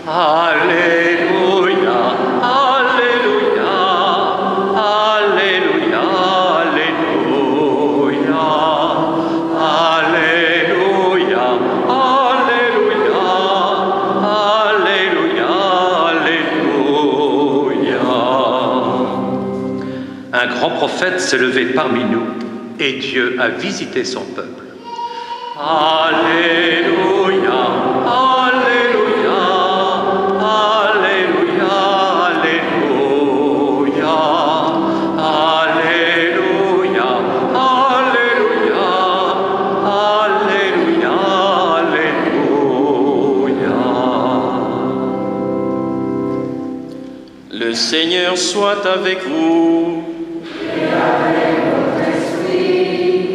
Alléluia, Alléluia, Alléluia, Alléluia, Alléluia, Alléluia, Alléluia, Alléluia. Un grand prophète s'est levé parmi nous et Dieu a visité son peuple. Alléluia, Alléluia, Alléluia, Alléluia, Alléluia, Alléluia, Alléluia, Alléluia. Le Seigneur soit avec vous.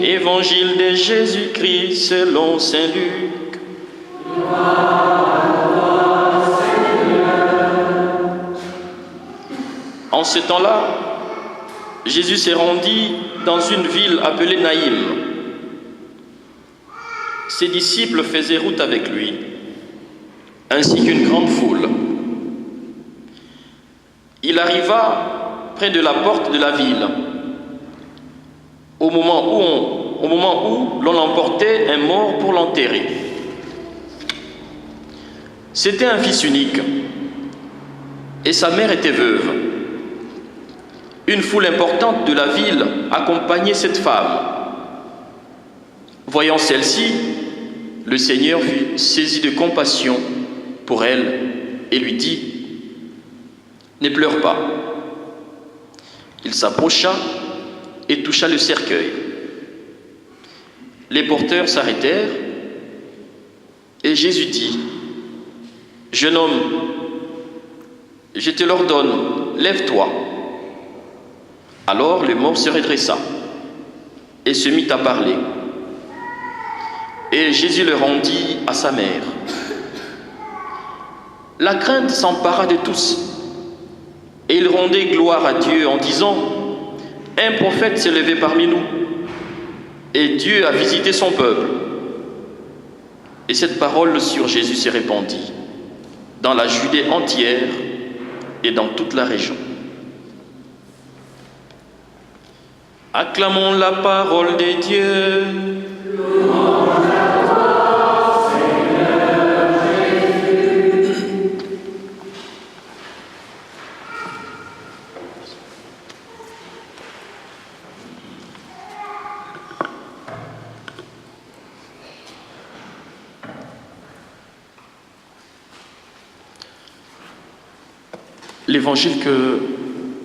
Évangile de Jésus-Christ selon saint Luc. En ce temps-là, Jésus s'est rendu dans une ville appelée Naïm. Ses disciples faisaient route avec lui, ainsi qu'une grande foule. Il arriva près de la porte de la ville, au moment où l'on emportait un mort pour l'enterrer. C'était un fils unique, et sa mère était veuve. Une foule importante de la ville accompagnait cette femme. Voyant celle-ci, le Seigneur fut saisi de compassion pour elle et lui dit : « Ne pleure pas. » Il s'approcha et toucha le cercueil. Les porteurs s'arrêtèrent et Jésus dit : « Jeune homme, je te l'ordonne, lève-toi. » Alors le mort se redressa et se mit à parler. Et Jésus le rendit à sa mère. La crainte s'empara de tous et ils rendaient gloire à Dieu en disant : « Un prophète s'est levé parmi nous, et Dieu a visité son peuple. » Et cette parole sur Jésus s'est répandue dans la Judée entière et dans toute la région. Acclamons la parole de Dieu. L'évangile que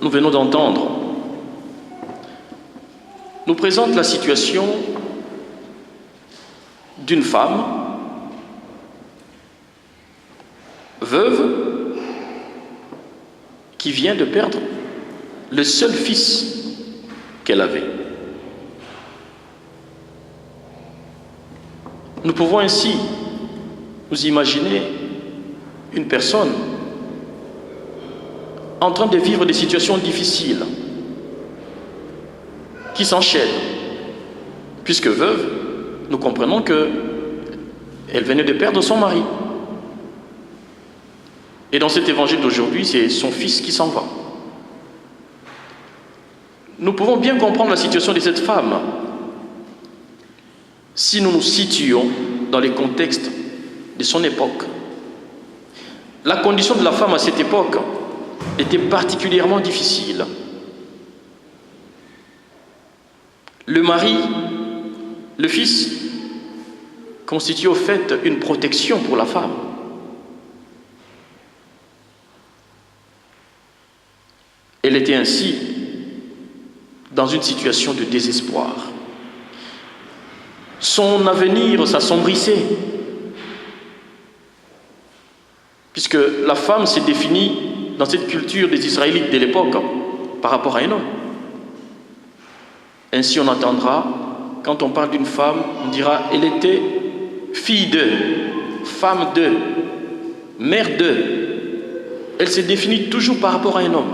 nous venons d'entendre nous présente la situation d'une femme veuve qui vient de perdre le seul fils qu'elle avait. Nous pouvons ainsi nous imaginer une personne en train de vivre des situations difficiles qui s'enchaînent. Puisque veuve, nous comprenons qu'elle venait de perdre son mari. Et dans cet évangile d'aujourd'hui, c'est son fils qui s'en va. Nous pouvons bien comprendre la situation de cette femme si nous nous situons dans les contextes de son époque. La condition de la femme à cette époque était particulièrement difficile. Le mari, le fils, constitue au fait une protection pour la femme. Elle était ainsi dans une situation de désespoir. Son avenir s'assombrissait, puisque la femme s'est définie dans cette culture des Israélites de l'époque par rapport à un homme. Ainsi on entendra, quand on parle d'une femme, on dira « elle était fille de, femme de, mère de ». Elle se définit toujours par rapport à un homme.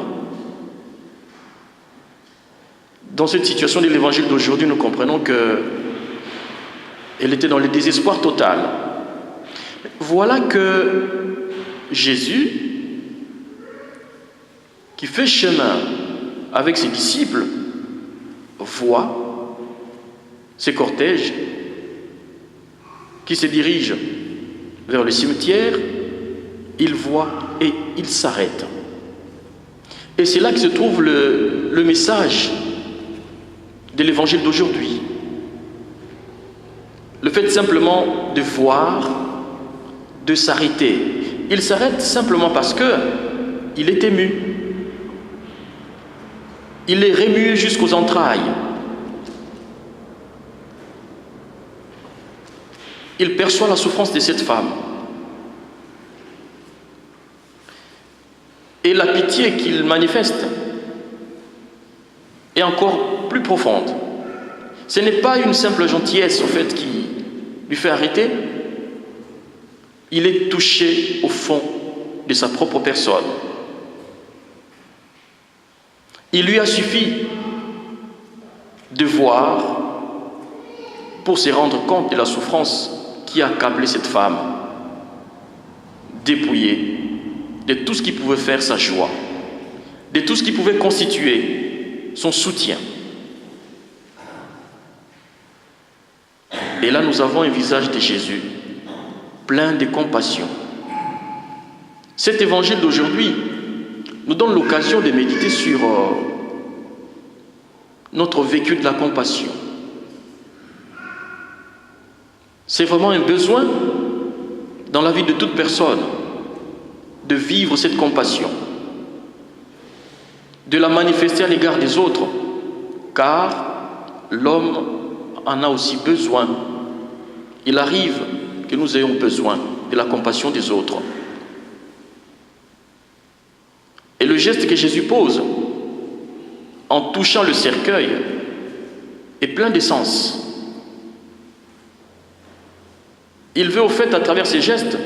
Dans cette situation de l'évangile d'aujourd'hui, nous comprenons qu'elle était dans le désespoir total. Voilà que Jésus, qui fait chemin avec ses disciples, voit ces cortèges qui se dirigent vers le cimetière. Il voit et il s'arrête. Et c'est là que se trouve le message de l'évangile d'aujourd'hui. Le fait simplement de voir, de s'arrêter. Il s'arrête simplement parce qu'il est ému. Il est remué jusqu'aux entrailles. Il perçoit la souffrance de cette femme. Et la pitié qu'il manifeste est encore plus profonde. Ce n'est pas une simple gentillesse, en fait, qui lui fait arrêter. Il est touché au fond de sa propre personne. Il lui a suffi de voir pour se rendre compte de la souffrance qui accablait cette femme, dépouillée de tout ce qui pouvait faire sa joie, de tout ce qui pouvait constituer son soutien. Et là, nous avons un visage de Jésus, plein de compassion. Cet évangile d'aujourd'hui nous donne l'occasion de méditer sur notre vécu de la compassion. C'est vraiment un besoin dans la vie de toute personne de vivre cette compassion, de la manifester à l'égard des autres, car l'homme en a aussi besoin. Il arrive que nous ayons besoin de la compassion des autres. Et le geste que Jésus pose en touchant le cercueil est plein de sens. Il veut au fait, à travers ces gestes,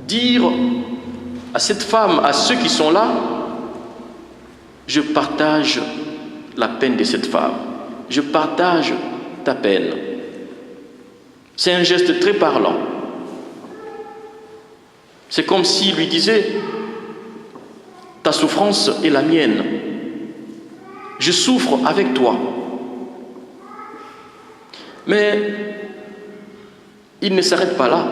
dire à cette femme, à ceux qui sont là, je partage la peine de cette femme. Je partage ta peine. C'est un geste très parlant. C'est comme s'il lui disait, ta souffrance est la mienne. Je souffre avec toi. Mais il ne s'arrête pas là.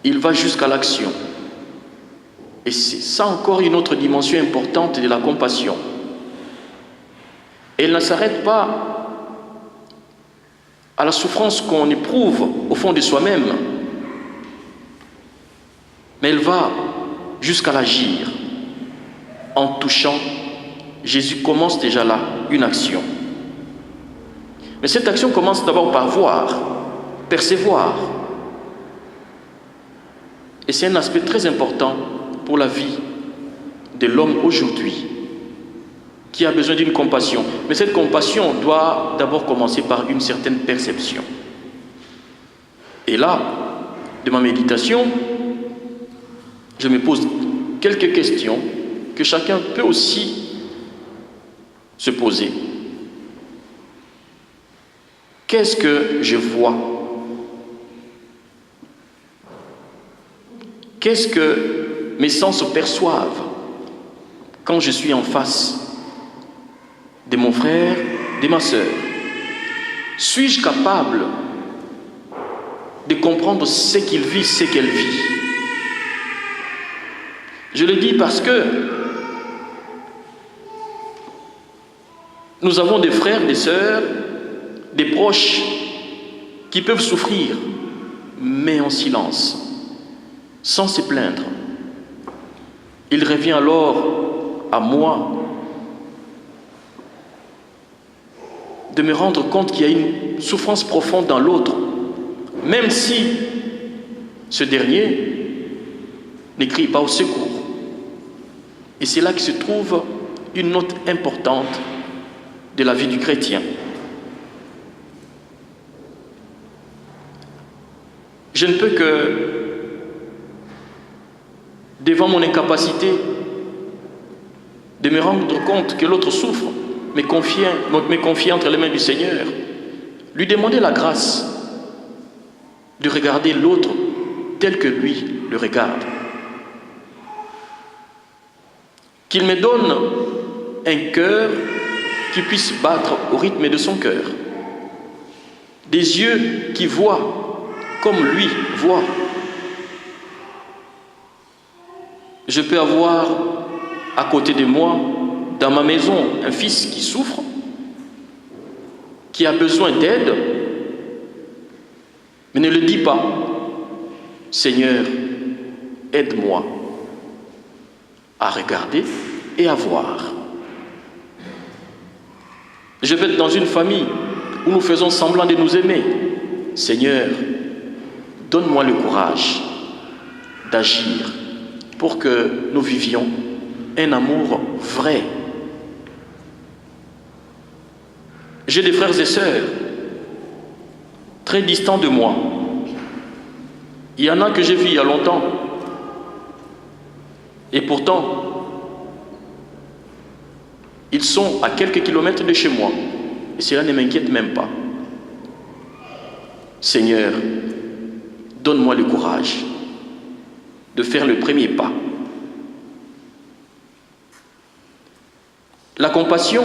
Il va jusqu'à l'action. Et c'est ça encore une autre dimension importante de la compassion. Elle ne s'arrête pas à la souffrance qu'on éprouve au fond de soi-même, mais elle va jusqu'à l'agir. En touchant, Jésus commence déjà là une action. Mais cette action commence d'abord par voir, percevoir. Et c'est un aspect très important pour la vie de l'homme aujourd'hui, qui a besoin d'une compassion. Mais cette compassion doit d'abord commencer par une certaine perception. Et là, de ma méditation, je me pose quelques questions que chacun peut aussi se poser. Qu'est-ce que je vois? Qu'est-ce que mes sens perçoivent quand je suis en face de mon frère, de ma sœur? Suis-je capable de comprendre ce qu'il vit, ce qu'elle vit? Je le dis parce que nous avons des frères, des sœurs, des proches qui peuvent souffrir, mais en silence, sans se plaindre. Il revient alors à moi de me rendre compte qu'il y a une souffrance profonde dans l'autre, même si ce dernier ne crie pas au secours. Et c'est là que se trouve une note importante de la vie du chrétien. Je ne peux que, devant mon incapacité de me rendre compte que l'autre souffre, me confier entre les mains du Seigneur, lui demander la grâce de regarder l'autre tel que lui le regarde. Qu'il me donne un cœur qui puisse battre au rythme de son cœur. Des yeux qui voient comme lui voit. Je peux avoir à côté de moi, dans ma maison, un fils qui souffre, qui a besoin d'aide, mais ne le dis pas. Seigneur, aide-moi à regarder et à voir. Je vais être dans une famille où nous faisons semblant de nous aimer. Seigneur, donne-moi le courage d'agir pour que nous vivions un amour vrai. J'ai des frères et sœurs très distants de moi. Il y en a que j'ai vus il y a longtemps. Et pourtant, ils sont à quelques kilomètres de chez moi. Et cela ne m'inquiète même pas. Seigneur, donne-moi le courage de faire le premier pas. La compassion,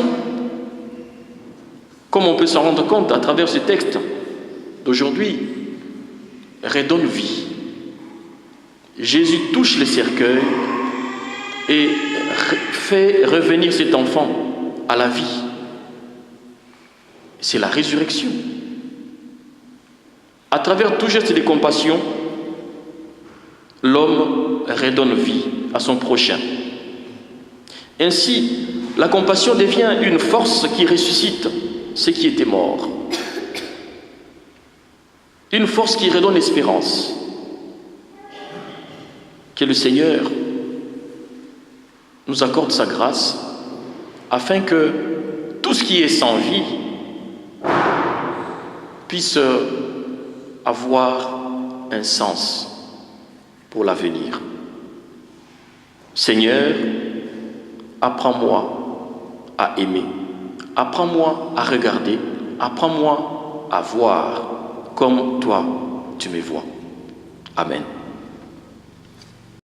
comme on peut s'en rendre compte à travers ce texte d'aujourd'hui, redonne vie. Jésus touche le cercueil et fait revenir cet enfant à la vie. C'est la résurrection. À travers tout geste de compassion, l'homme redonne vie à son prochain. Ainsi, la compassion devient une force qui ressuscite ce qui était mort. Une force qui redonne espérance. Que le Seigneur nous accorde sa grâce afin que tout ce qui est sans vie puisse avoir un sens pour l'avenir. Seigneur, apprends-moi à aimer, apprends-moi à regarder, apprends-moi à voir comme toi tu me vois. Amen.